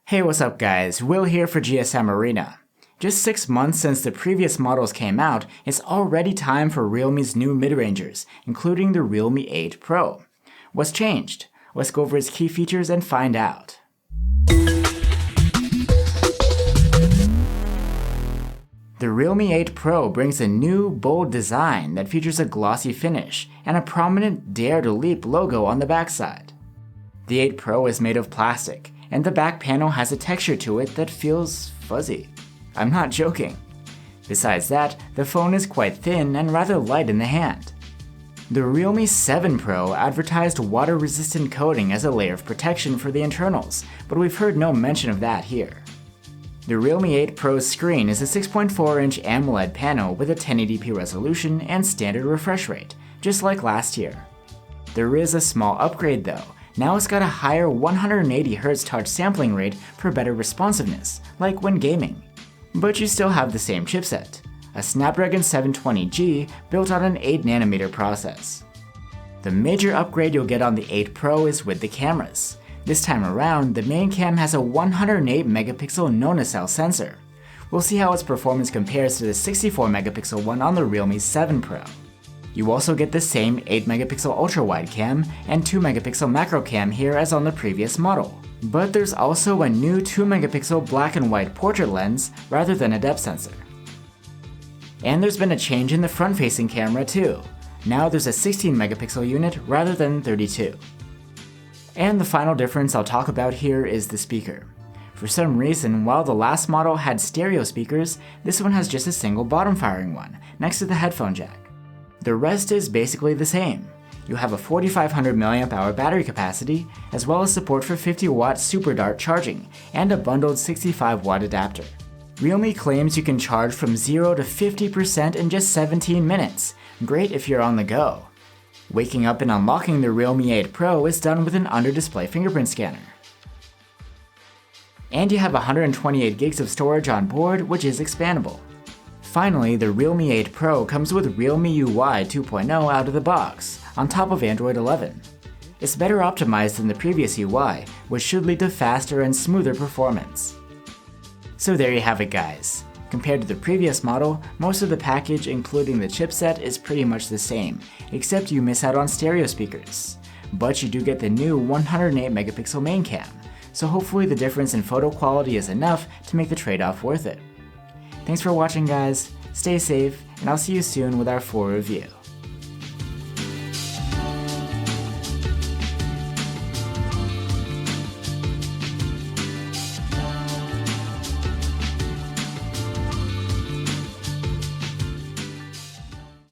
Hey, what's up guys, Will here for GSM Arena. Just 6 months since the previous models came out, it's already time for Realme's new mid-rangers, including the Realme 8 Pro. What's changed? Let's go over its key features and find out. The Realme 8 Pro brings a new, bold design that features a glossy finish and a prominent Dare to Leap logo on the backside. The 8 Pro is made of plastic, and the back panel has a texture to it that feels fuzzy. I'm not joking. Besides that, the phone is quite thin and rather light in the hand. The Realme 7 Pro advertised water-resistant coating as a layer of protection for the internals, but we've heard no mention of that here. The Realme 8 Pro's screen is a 6.4-inch AMOLED panel with a 1080p resolution and standard refresh rate, just like last year. There is a small upgrade though. Now it's got a higher 180Hz touch sampling rate for better responsiveness, like when gaming. But you still have the same chipset, a Snapdragon 720G built on an 8nm process. The major upgrade you'll get on the 8 Pro is with the cameras. This time around, the main cam has a 108MP nano-cell sensor. We'll see how its performance compares to the 64MP one on the Realme 7 Pro. You also get the same 8MP ultra-wide cam and 2MP macro cam here as on the previous model. But there's also a new 2MP black and white portrait lens rather than a depth sensor. And there's been a change in the front-facing camera too. Now there's a 16MP unit rather than 32. And the final difference I'll talk about here is the speaker. For some reason, while the last model had stereo speakers, this one has just a single bottom-firing one, next to the headphone jack. The rest is basically the same. You have a 4500 mAh battery capacity, as well as support for 50W Super Dart charging, and a bundled 65W adapter. Realme claims you can charge from 0 to 50% in just 17 minutes. Great if you're on the go. Waking up and unlocking the Realme 8 Pro is done with an under-display fingerprint scanner. And you have 128GB of storage on board, which is expandable. Finally, the Realme 8 Pro comes with Realme UI 2.0 out of the box, on top of Android 11. It's better optimized than the previous UI, which should lead to faster and smoother performance. So there you have it guys. Compared to the previous model, most of the package including the chipset is pretty much the same, except you miss out on stereo speakers. But you do get the new 108MP main cam, so hopefully the difference in photo quality is enough to make the trade-off worth it. Thanks for watching guys, stay safe, and I'll see you soon with our full review.